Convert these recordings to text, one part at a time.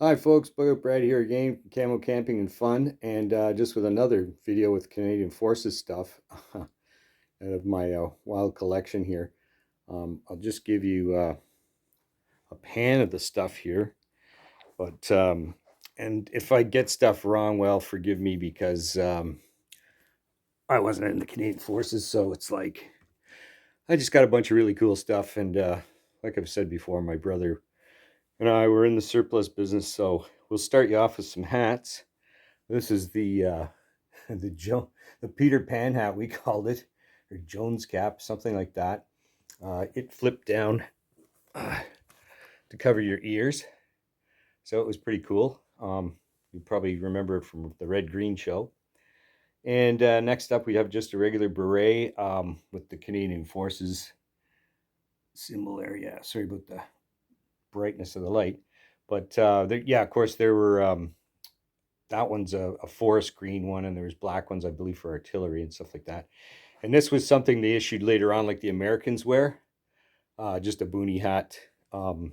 Hi folks, Bug Brad here again, Camo Camping and Fun, and just with another video with Canadian Forces stuff out of my wild collection here. I'll just give you a pan of the stuff here, but and if I get stuff wrong, well, forgive me because I wasn't in the Canadian Forces, so it's like I just got a bunch of really cool stuff, and like I've said before, my brother and I were in the surplus business, so we'll start you off with some hats. This is the the Peter Pan hat we called it, or Jones cap, something like that. It flipped down uh, to cover your ears, so it was pretty cool. You probably remember it from the Red Green show. And next up, we have just a regular beret with the Canadian Forces symbol there. Yeah, sorry about the brightness of the light, but yeah, of course there were. That one's a forest green one, and there was black ones, I believe, for artillery and stuff like that. And this was something they issued later on, like the Americans wear, just a boonie hat. Um,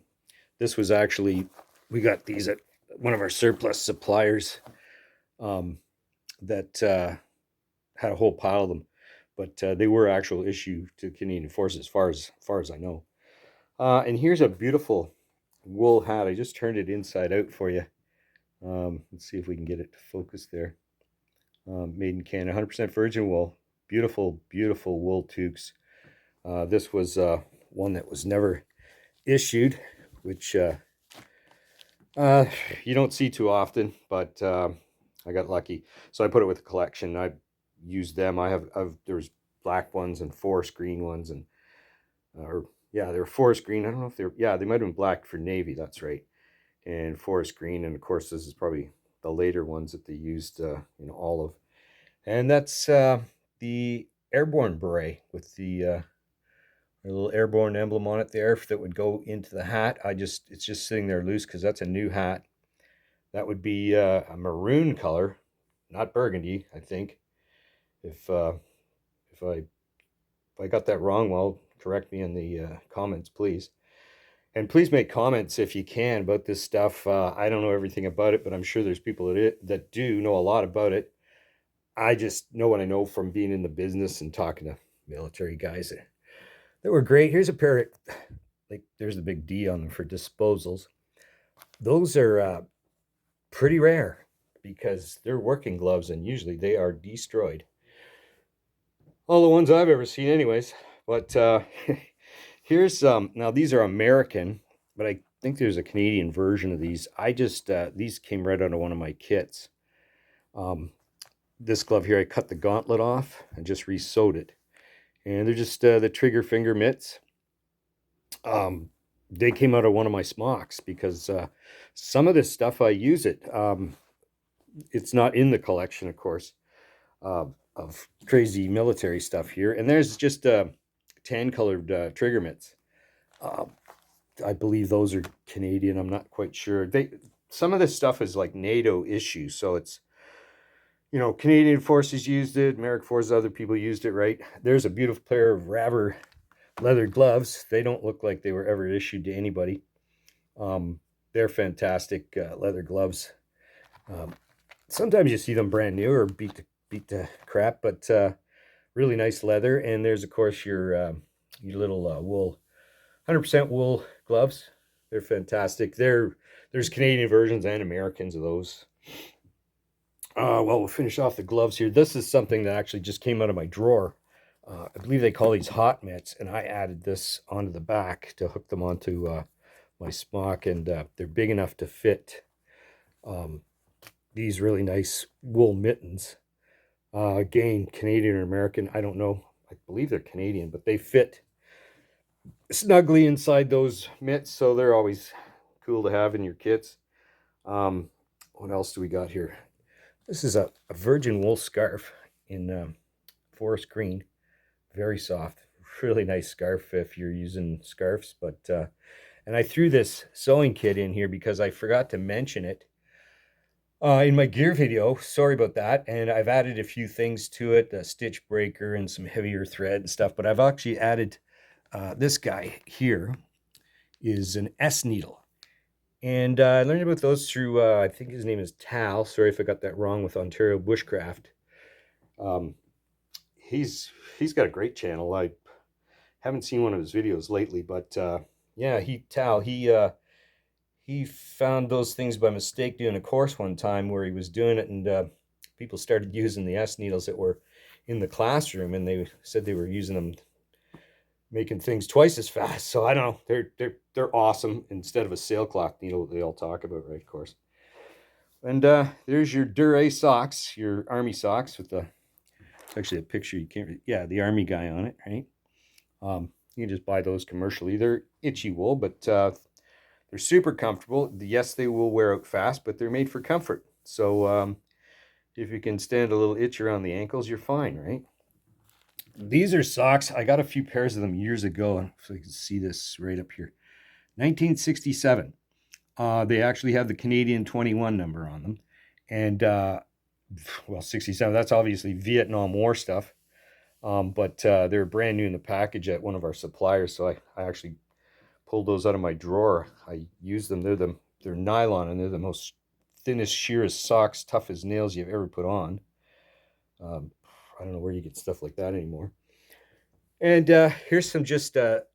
this was actually, we got these at one of our surplus suppliers um, that had a whole pile of them, but they were actual issue to Canadian Forces, as far as I know. And here's a beautiful wool hat. I just turned it inside out for you. Let's see if we can get it to focus there. Made in Canada, 100% virgin wool. Beautiful, beautiful wool toques. This was one that was never issued, which uh, you don't see too often, but I got lucky. So I put it with the collection. I used them. There's black ones and forest green ones, and or yeah, they were forest green. I don't know if they might have been black for Navy. That's right, and forest green, and of course this is probably the later ones that they used in olive, and that's the airborne beret with the a little airborne emblem on it there that would go into the hat. It's just sitting there loose because that's a new hat. That would be a maroon color, not burgundy, I think. If uh, if I got that wrong, well, correct me in the comments, please. And please make comments if you can about this stuff. I don't know everything about it, but I'm sure there's people that do know a lot about it. I just know what I know from being in the business and talking to military guys that were great. Here's a pair of, like, there's the big D on them for disposals. Those are pretty rare because they're working gloves and usually they are destroyed. All the ones I've ever seen, anyways. But here's now these are American, but I think there's a Canadian version of these. These came right out of one of my kits. Um, this glove here, I cut the gauntlet off and just re-sewed it, and they're just the trigger finger mitts. Um, they came out of one of my smocks because some of this stuff I use it. It's not in the collection, of course, of crazy military stuff here. And there's just tan colored trigger mitts. Uh, I believe those are Canadian. I'm not quite sure. Some of this stuff is like NATO issue, so it's Canadian forces used it, American forces, other people used it, right? There's a beautiful pair of Raver leather gloves. They don't look like they were ever issued to anybody. Um, they're fantastic leather gloves. Um, Sometimes you see them brand new or beat the crap, but really nice leather. And there's of course your little wool, 100% wool gloves. They're fantastic. There's Canadian versions and Americans of those. Well, we'll finish off the gloves here. This is something that actually just came out of my drawer. I believe they call these hot mitts, and I added this onto the back to hook them onto my smock, and they're big enough to fit um, these really nice wool mittens. Again, Canadian or American, I don't know. I believe they're Canadian, but they fit snugly inside those mitts, so they're always cool to have in your kits. What else do we got here? This is a virgin wool scarf in forest green, very soft, really nice scarf if you're using scarves. But and I threw this sewing kit in here because I forgot to mention it in my gear video. Sorry about that. And I've added a few things to it, a stitch breaker and some heavier thread and stuff. But I've actually added this guy here is an S needle. And I learned about those through, I think his name is Tal. Sorry if I got that wrong, with Ontario Bushcraft. Um, he's he's got a great channel. I haven't seen one of his videos lately, but yeah, he found those things by mistake doing a course one time where he was doing it, and people started using the S needles that were in the classroom, and they said they were using them, making things twice as fast. So I don't know. They're awesome instead of a sailcloth needle that they all talk about, right? Of course. And there's your Dure socks, your army socks with the, it's actually a picture you can't, yeah, the army guy on it, right? You can just buy those commercially. They're itchy wool, but they're super comfortable. Yes, they will wear out fast, but they're made for comfort. So if you can stand a little itch around the ankles, you're fine, right? These are socks. I got a few pairs of them years ago. If I can see this right up here. 1967. They actually have the Canadian 21 number on them. And, well, 67, that's obviously Vietnam War stuff. But they're brand new in the package at one of our suppliers. So I actually pulled those out of my drawer. I use them. They're nylon, and they're the most thinnest, sheerest socks, tough as nails you've ever put on. Um, I don't know where you get stuff like that anymore. And here's some just the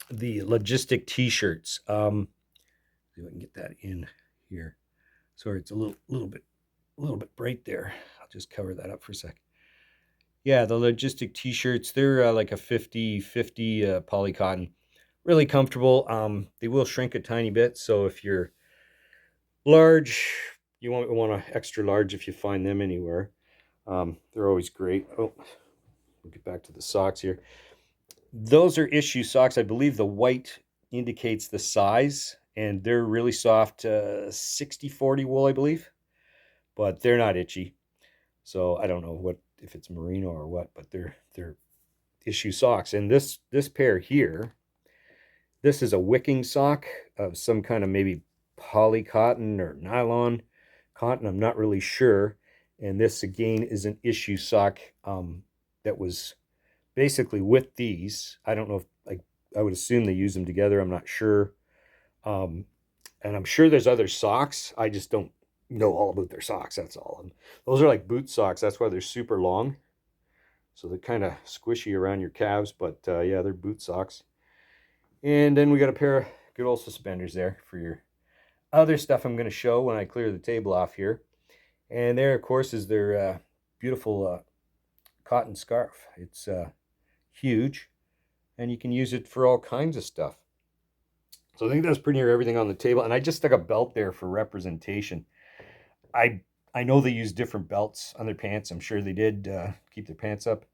logistic T-shirts. See if I can get that in here. Sorry, it's a little bit bright there. I'll just cover that up for a sec. Yeah, the logistic T-shirts. They're like a 50/50 poly cotton. Really comfortable. They will shrink a tiny bit, so if you're large, you want an extra large if you find them anywhere. They're always great. Oh, we'll get back to the socks here. Those are issue socks. I believe the white indicates the size, and they're really soft, 60/40 wool, I believe, but they're not itchy. So I don't know what, if it's merino or what, but they're issue socks. And this pair here, this is a wicking sock of some kind of maybe poly cotton or nylon cotton. I'm not really sure. And this again is an issue sock that was basically with these. I don't know if I would assume they use them together. I'm not sure. Um, and I'm sure there's other socks. I just don't know all about their socks. That's all. And those are like boot socks. That's why they're super long. So they're kind of squishy around your calves. But yeah, they're boot socks. And then we got a pair of good old suspenders there for your other stuff I'm going to show when I clear the table off here. And there, of course, is their beautiful cotton scarf. It's huge, and you can use it for all kinds of stuff. So I think that's pretty near everything on the table. And I just stuck a belt there for representation. I I know they use different belts on their pants. I'm sure they did keep their pants up,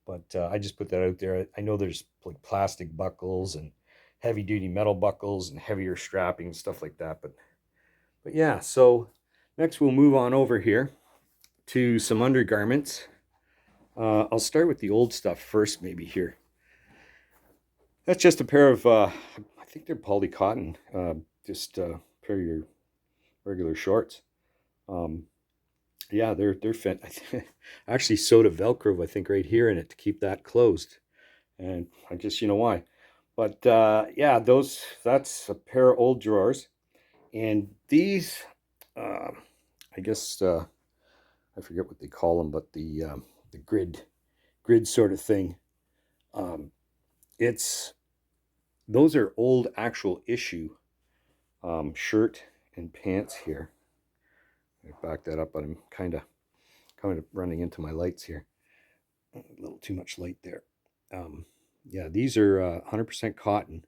but I just put that out there. I know there's like plastic buckles and heavy duty metal buckles and heavier strapping and stuff like that. But yeah, so next we'll move on over here to some undergarments. I'll start with the old stuff first, maybe here. That's just a pair of, I think they're poly cotton, just a pair of your regular shorts. Um, yeah, they're fit. I actually sewed a Velcro, I think, right here in it to keep that closed, and I guess you know why. But yeah, that's a pair of old drawers, and these, uh, I guess I forget what they call them, but the grid sort of thing. Um, it's those are old actual issue shirt and pants here. I back that up, but I'm kind of running into my lights here. A little too much light there. Um, yeah, these are 100% cotton,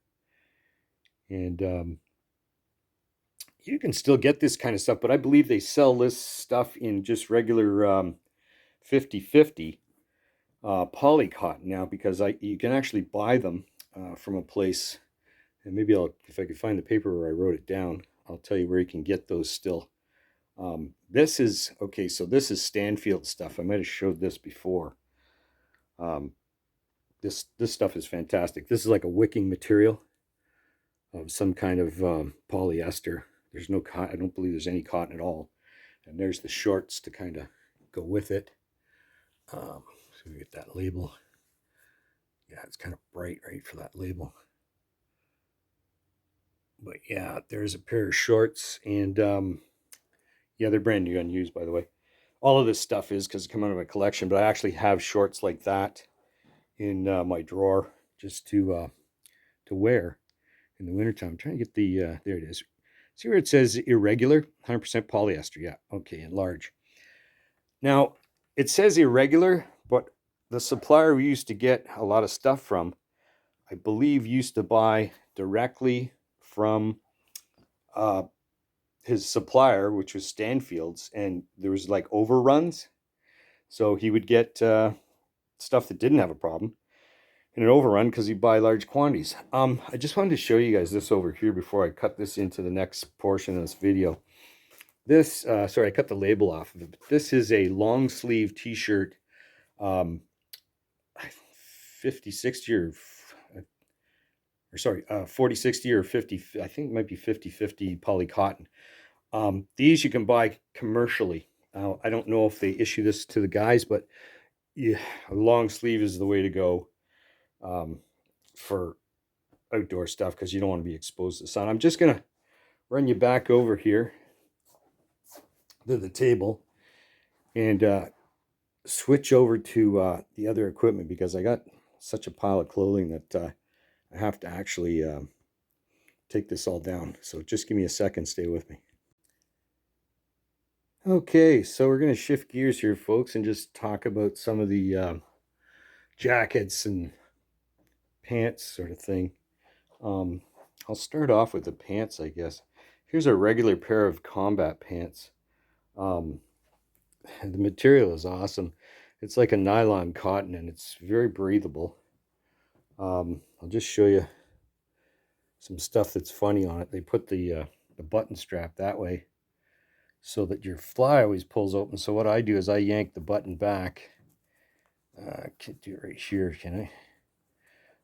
and you can still get this kind of stuff, but I believe they sell this stuff in just regular 50/50 poly cotton now, because you can actually buy them from a place, and maybe if I could find the paper where I wrote it down, I'll tell you where you can get those still. This is okay. So this is Stanfield stuff. I might have showed this before. Um, this stuff is fantastic. This is like a wicking material of some kind of polyester. There's no cotton. I don't believe there's any cotton at all. And there's the shorts to kind of go with it. So we get that label. Yeah, it's kind of bright, right, for that label. But yeah, there's a pair of shorts, and yeah, they're brand new, unused, by the way. All of this stuff is because it's come out of my collection, but I actually have shorts like that in my drawer just to wear in the wintertime. I'm trying to get the there it is. See where it says irregular, 100% polyester. Yeah, okay, in large. Now it says irregular, but the supplier we used to get a lot of stuff from, I believe, used to buy directly from uh, his supplier, which was Stanfield's, and there was like overruns. So he would get stuff that didn't have a problem in an overrun because he'd buy large quantities. I just wanted to show you guys this over here before I cut this into the next portion of this video. This, sorry, I cut the label off of it, but this is a long sleeve t-shirt, um, 50, 60 or sorry, 40, 60 or 50, I think it might be 50, 50 poly cotton. These you can buy commercially. I don't know if they issue this to the guys, but yeah, a long sleeve is the way to go for outdoor stuff because you don't want to be exposed to the sun. I'm just going to run you back over here to the table and switch over to the other equipment because I got such a pile of clothing that I have to actually take this all down. So just give me a second. Stay with me. Okay, so we're going to shift gears here, folks, and just talk about some of the jackets and pants sort of thing. I'll start off with the pants, I guess. Here's a regular pair of combat pants. Um, the material is awesome. It's like a nylon cotton and it's very breathable. I'll just show you some stuff that's funny on it. They put the button strap that way so that your fly always pulls open. So what I do is I yank the button back. I can't do it right here, can I?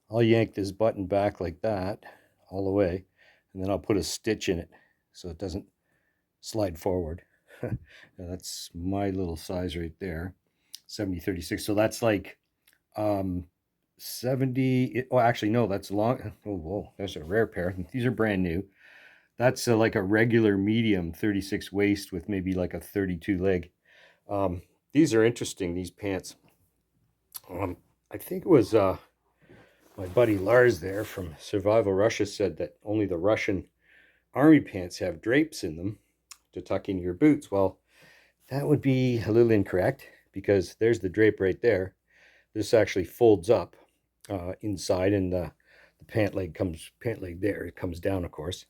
I'll yank this button back like that all the way, and then I'll put a stitch in it so it doesn't slide forward. That's my little size right there, 70-36. So that's like 70. Oh, actually, no, that's long. Oh, whoa, there's a rare pair. These are brand new. That's like a regular medium 36 waist with maybe like a 32 leg. These are interesting, these pants. I think it was my buddy Lars there from Survival Russia said that only the Russian army pants have drapes in them to tuck in your boots. Well, that would be a little incorrect because there's the drape right there. This actually folds up inside, and the pant leg there. It comes down, of course,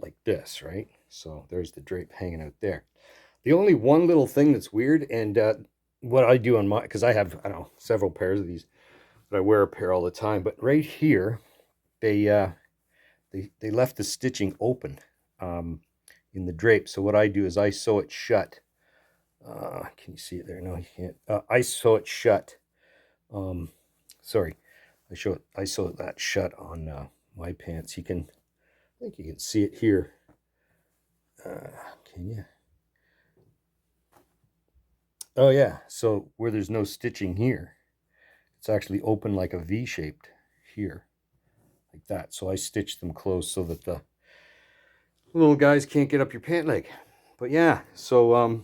like this, right? So there's the drape hanging out there. The only one little thing that's weird, and what I do on my, because I have, I don't know, several pairs of these, but I wear a pair all the time. But right here, they they left the stitching open in the drape. So what I do is I sew it shut. Can you see it there? No, you can't. I sew it shut. Sorry, I sew that shut on my pants. You can, I think you can see it here. Can you? Oh yeah. So where there's no stitching here, it's actually open like a V-shaped here, like that. So I stitch them close so that the little guys can't get up your pant leg. But yeah, so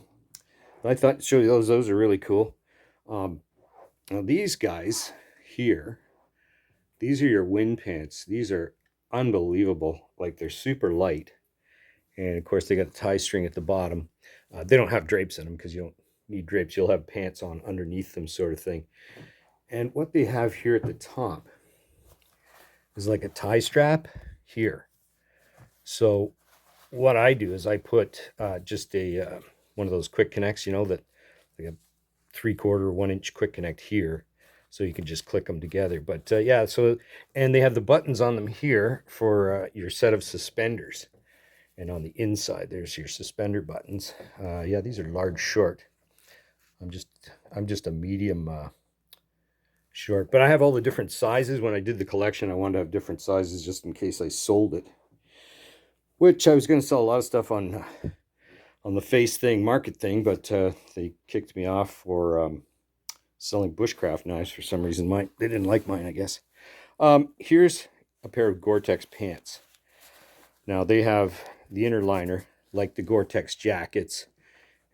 I thought to show you those. Those are really cool. Now these guys here, these are your wind pants. These are unbelievable. Like they're super light. And of course they got a tie string at the bottom. They don't have drapes in them because you don't need drapes. You'll have pants on underneath them sort of thing. And what they have here at the top is like a tie strap here. So what I do is I put just a one of those quick connects, you know, that like a 3/4 1-inch quick connect here, so you can just click them together. But yeah, so, and they have the buttons on them here for your set of suspenders, and on the inside there's your suspender buttons. Yeah, these are large short. I'm just a medium short, but I have all the different sizes. When I did the collection, I wanted to have different sizes just in case I sold it, which I was going to sell a lot of stuff on the face thing, market thing, but they kicked me off for selling bushcraft knives for some reason. They didn't like mine, I guess. Here's a pair of Gore-Tex pants. Now they have the inner liner, like the Gore-Tex jackets,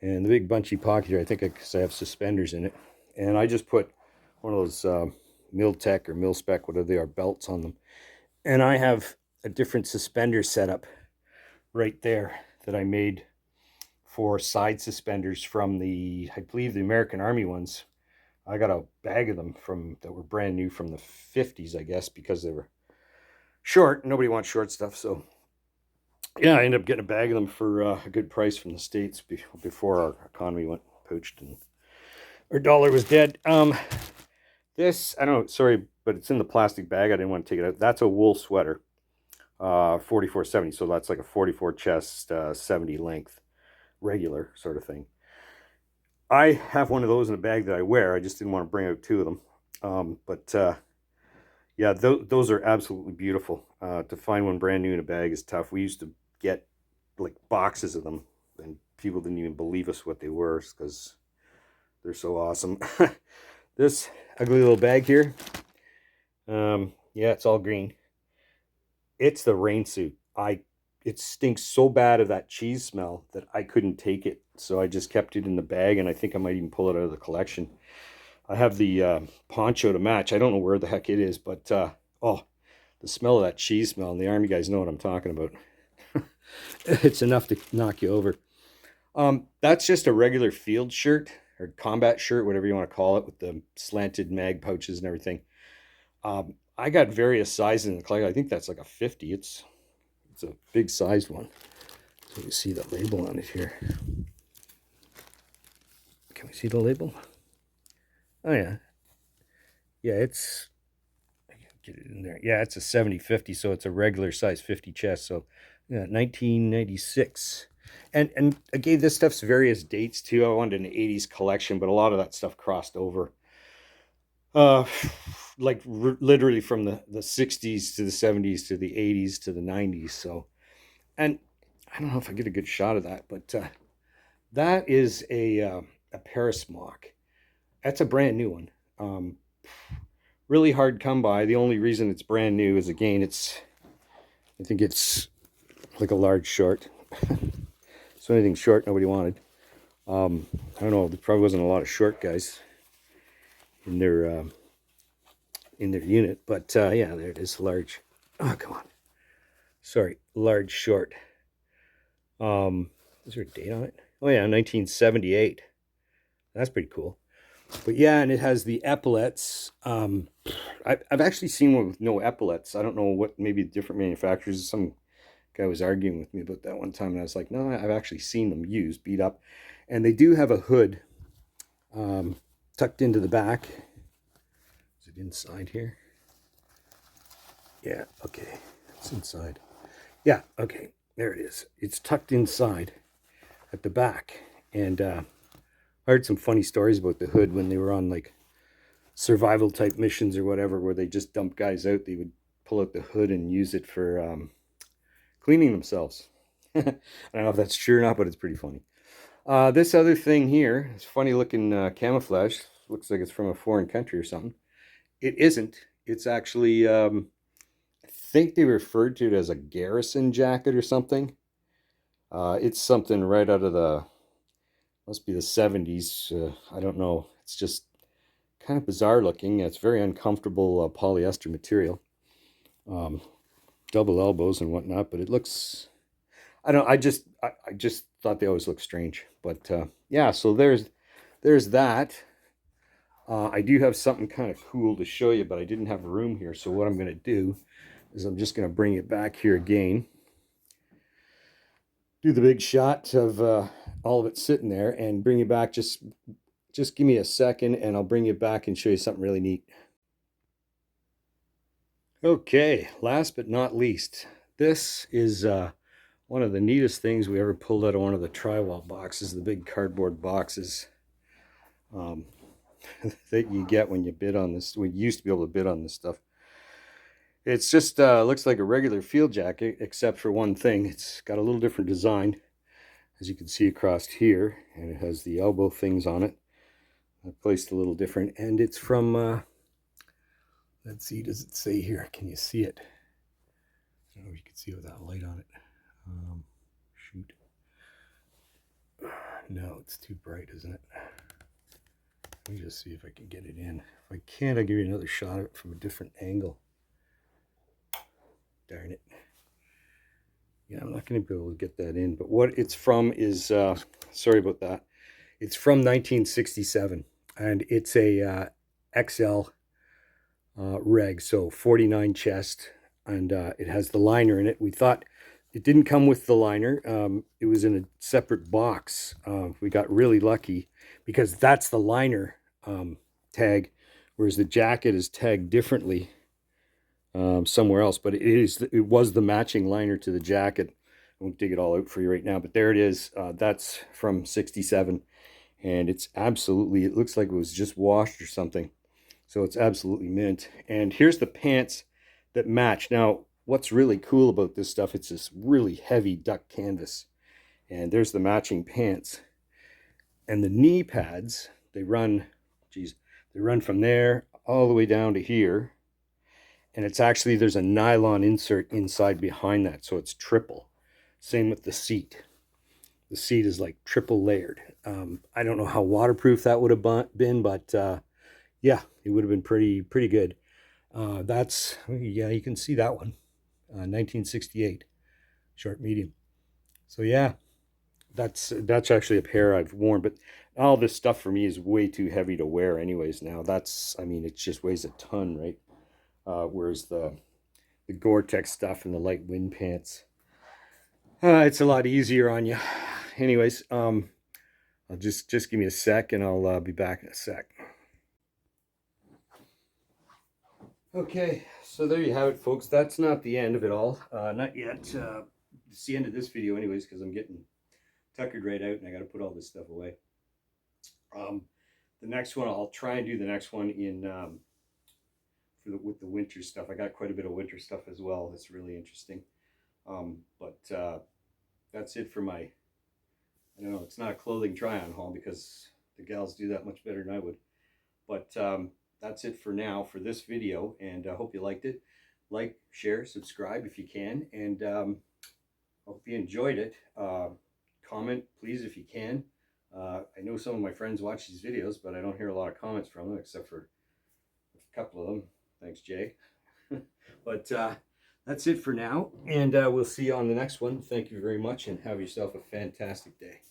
and the big bunchy pocket here, I think because I have suspenders in it. And I just put one of those Mil-Tec or Mil-Spec, whatever they are, belts on them. And I have a different suspender setup right there that I made for side suspenders from the, I believe, the American Army ones. I got a bag of them that were brand new from the 50s, I guess, because they were short. Nobody wants short stuff, so yeah, I ended up getting a bag of them for a good price from the States before our economy went poached and our dollar was dead. This, I don't know, sorry, but it's in the plastic bag. I didn't want to take it out. That's a wool sweater, 4470. So that's like a 44 chest, 70 length, regular sort of thing. I have one of those in a bag that I wear. I just didn't want to bring out two of them. Yeah, those are absolutely beautiful. To find one brand new in a bag is tough. We used to get like boxes of them, and people didn't even believe us what they were because they're so awesome. This ugly little bag here, yeah, it's all green. It's the rain suit. It stinks so bad of that cheese smell that I couldn't take it, so I just kept it in the bag, and I think I might even pull it out of the collection. I have the poncho to match. I don't know where the heck it is, but oh, the smell of that cheese smell, and the Army guys know what I'm talking about. It's enough to knock you over. That's just a regular field shirt or combat shirt, whatever you want to call it, with the slanted mag pouches and everything. I got various sizes in the collection. I think that's like a 50. It's a big sized one. So you see the label on it here. Can we see the label? Oh yeah. Yeah, it's, get it in there. Yeah, it's a 70-50, so it's a regular size 50 chest. So yeah, 1996. And I gave this stuff's various dates too. I wanted an 80s collection, but a lot of that stuff crossed over. Uh like literally from the 60s to the 70s to the 80s to the 90s. So, and I don't know if I get a good shot of that, but that is a Paris mock. That's a brand new one. Really hard come by. The only reason it's brand new is, again, I think it's like a large short. So anything short nobody wanted. I don't know, there probably wasn't a lot of short guys in their unit, but yeah, there it is, large. Oh, come on. Sorry, large short. Is there a date on it? Oh yeah, 1978. That's pretty cool. But yeah, and it has the epaulets. I've actually seen one with no epaulets. I don't know what, maybe different manufacturers. Some guy was arguing with me about that one time, and I was like, no, I've actually seen them used, beat up. And they do have a hood tucked into the back. Is it inside here? Yeah, okay, it's inside. Yeah, okay, there it is. It's tucked inside at the back. And I heard some funny stories about the hood when they were on like survival type missions or whatever, where they just dump guys out. They would pull out the hood and use it for cleaning themselves. I don't know if that's true or not, but it's pretty funny. This other thing here, it's funny looking camouflage. Looks like it's from a foreign country or something. It isn't. It's actually, I think they referred to it as a garrison jacket or something. It's something right out of must be the 70s. I don't know. It's just kind of bizarre looking. It's very uncomfortable polyester material. Um, Double elbows and whatnot, but it looks, I don't know, I just thought they always look strange. But yeah, so there's that. I do have something kind of cool to show you, but I didn't have room here. So what I'm going to do is I'm just going to bring it back here again. Do the big shot of all of it sitting there and bring you back. Just give me a second and I'll bring you back and show you something really neat. Okay, last but not least, this is one of the neatest things we ever pulled out of one of the Tri-Wall boxes, the big cardboard boxes that you get when you bid on this. We used to be able to bid on this stuff. It's just looks like a regular field jacket, except for one thing. It's got a little different design, as you can see across here, and it has the elbow things on it. I placed a little different, and it's from, let's see, does it say here? Can you see it? I don't know if you can see it without light on it. Shoot. No, it's too bright, isn't it? Let me just see if I can get it in. If I can't, I'll give you another shot of it from a different angle. Darn it. Yeah, I'm not going to be able to get that in. But what it's from is, sorry about that. It's from 1967, and it's a XL reg, so 49 chest, and it has the liner in it. We thought it didn't come with the liner. It was in a separate box. We got really lucky because that's the liner tag, whereas the jacket is tagged differently somewhere else. But it was the matching liner to the jacket. I won't dig it all out for you right now, but there it is. That's from 67, and it's absolutely, it looks like it was just washed or something. So it's absolutely mint. And here's the pants that match. Now, what's really cool about this stuff, it's this really heavy duck canvas. And there's the matching pants. And the knee pads, they run from there all the way down to here. And it's actually, there's a nylon insert inside behind that, so it's triple. Same with the seat. The seat is like triple layered. I don't know how waterproof that would have been, but yeah, it would have been pretty good. That's, yeah, you can see that one, 1968, short medium. So yeah, that's actually a pair I've worn, but all this stuff for me is way too heavy to wear anyways now. That's, I mean, it just weighs a ton, right? Whereas the Gore-Tex stuff and the light wind pants, it's a lot easier on you. Anyways, I'll just give me a sec and I'll be back in a sec. Okay, so there you have it, folks. That's not the end of it all. Not yet. It's the end of this video anyways, because I'm getting tuckered right out and I got to put all this stuff away. The next one, I'll try and do the next one in with the winter stuff. I got quite a bit of winter stuff as well. That's really interesting. But that's it for my, I don't know, it's not a clothing try-on haul because the gals do that much better than I would. But that's it for now for this video, and I hope you liked it. Like, share, subscribe if you can, and hope you enjoyed it. Comment, please, if you can. I know some of my friends watch these videos, but I don't hear a lot of comments from them, except for a couple of them. Thanks, Jay. But that's it for now, and we'll see you on the next one. Thank you very much, and have yourself a fantastic day.